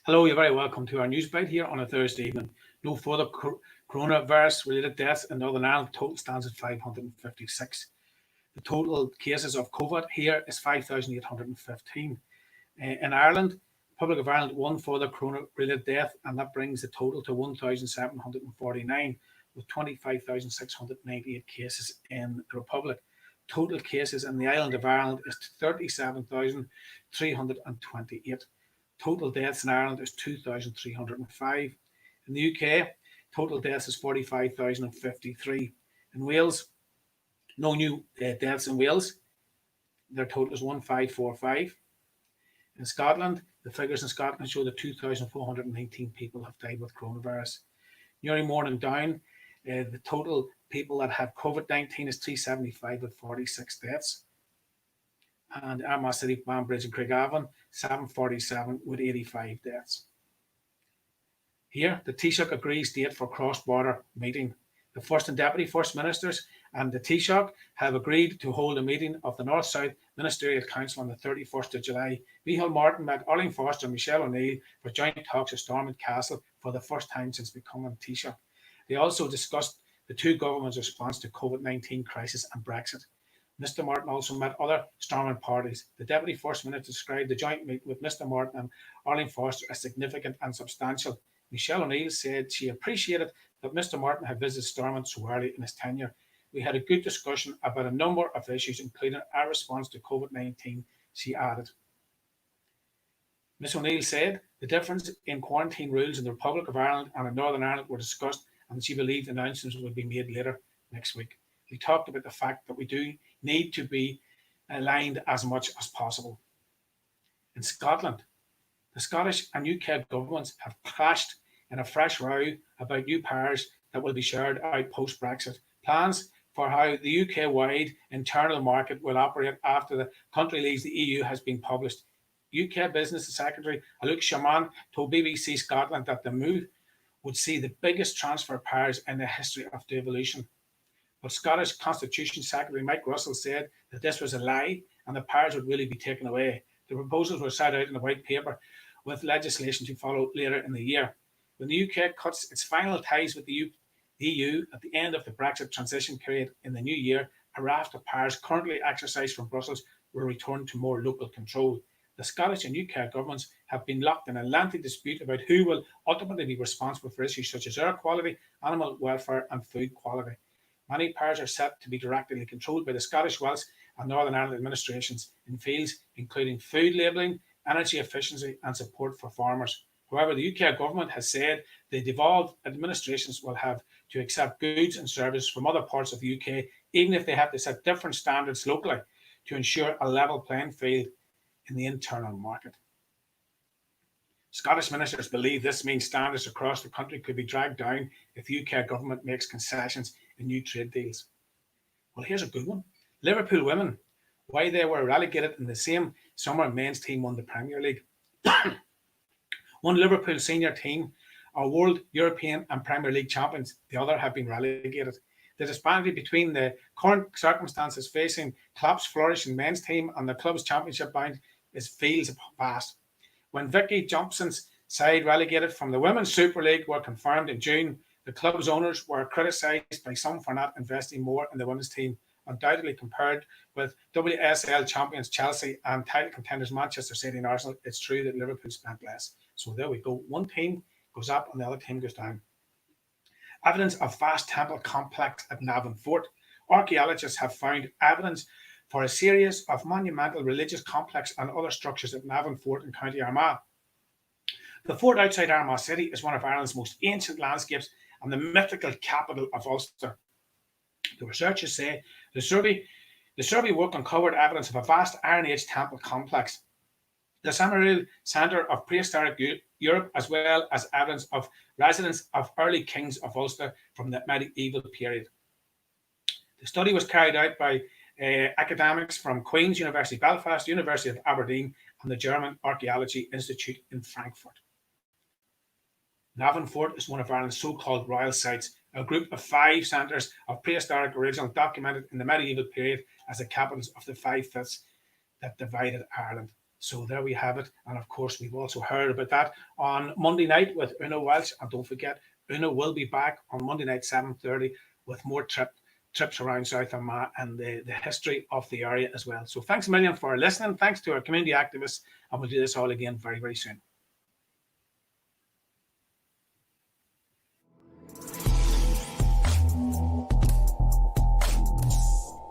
Hello, you're very welcome to our news bite here on a Thursday evening. No further coronavirus-related deaths in Northern Ireland. Total stands at 556. The total cases of COVID here is 5,815. In Ireland, Republic of Ireland, one further corona-related death, and that brings the total to 1,749, with 25,698 cases in the Republic. Total cases in the island of Ireland is 37,328. Total deaths in Ireland is 2,305. In the UK, total deaths is 45,053. In Wales, no new deaths in Wales. Their total is 1,545. In Scotland, the figures in Scotland show that 2,419 people have died with coronavirus. Newry, Morning Down, the total people that have COVID-19 is 375 with 46 deaths. And Armagh City, Banbridge and Craigavon, 747 with 85 deaths. Here, the Taoiseach agrees date for cross-border meeting. The First and Deputy First Ministers and the Taoiseach have agreed to hold a meeting of the North-South Ministerial Council on the 31st of July. Micheál Martin met Arlene Foster and Michelle O'Neill for joint talks at Stormont Castle for the first time since becoming Taoiseach. They also discussed the two governments' response to COVID-19 crisis and Brexit. Mr. Martin also met other Stormont parties. The Deputy First Minister described the joint meeting with Mr. Martin and Arlene Foster as significant and substantial. Michelle O'Neill said she appreciated that Mr. Martin had visited Stormont so early in his tenure. We had a good discussion about a number of issues, including our response to COVID-19, she added. Ms. O'Neill said the difference in quarantine rules in the Republic of Ireland and in Northern Ireland were discussed, and she believed announcements would be made later next week. We talked about the fact that we do need to be aligned as much as possible. In Scotland, the Scottish and UK governments have clashed in a fresh row about new powers that will be shared out post-Brexit. Plans for how the UK-wide internal market will operate after the country leaves the EU has been published. UK Business Secretary Alok Sharma told BBC Scotland that the move would see the biggest transfer of powers in the history of devolution. But Scottish Constitution Secretary Mike Russell said that this was a lie and the powers would really be taken away. The proposals were set out in the white paper with legislation to follow later in the year. When the UK cuts its final ties with the EU at the end of the Brexit transition period in the new year, a raft of powers currently exercised from Brussels will return to more local control. The Scottish and UK governments have been locked in a lengthy dispute about who will ultimately be responsible for issues such as air quality, animal welfare and food quality. Many powers are set to be directly controlled by the Scottish, Welsh and Northern Ireland administrations in fields including food labelling, energy efficiency and support for farmers. However, the UK government has said the devolved administrations will have to accept goods and services from other parts of the UK, even if they have to set different standards locally to ensure a level playing field in the internal market. Scottish ministers believe this means standards across the country could be dragged down if the UK government makes concessions in new trade deals. Well, here's a good one. Liverpool women, why they were relegated in the same summer men's team won the Premier League. One Liverpool senior team are World, European and Premier League champions. The other have been relegated. The disparity between the current circumstances facing Klopp's flourishing men's team and the club's championship bound feels vast. When Vicky Johnson's side relegated from the Women's Super League were confirmed in June, the club's owners were criticised by some for not investing more in the women's team. Undoubtedly compared with WSL champions Chelsea and title contenders Manchester City and Arsenal, it's true that Liverpool spent less. So there we go. One team goes up and the other team goes down. Evidence of vast temple complex at Navan Fort. Archaeologists have found evidence for a series of monumental religious complex and other structures at Navan Fort in County Armagh. The fort outside Armagh City is one of Ireland's most ancient landscapes and the mythical capital of Ulster. The researchers say the survey work uncovered evidence of a vast Iron Age temple complex, the Sumerian centre of prehistoric Europe, as well as evidence of residence of early kings of Ulster from the medieval period. The study was carried out by academics from Queen's University Belfast, University of Aberdeen and the German Archaeology Institute in Frankfurt. Navan Fort is one of Ireland's so-called royal sites, a group of 5 centres of prehistoric original documented in the medieval period as the capitals of the 5 fifths that divided Ireland. So there we have it. And of course, we've also heard about that on Monday night with Una Welsh. And don't forget, Una will be back on Monday night, 7:30, with more trips around South Armagh and the history of the area as well. So thanks a million for listening. Thanks to our community activists. And we'll do this all again very, very soon.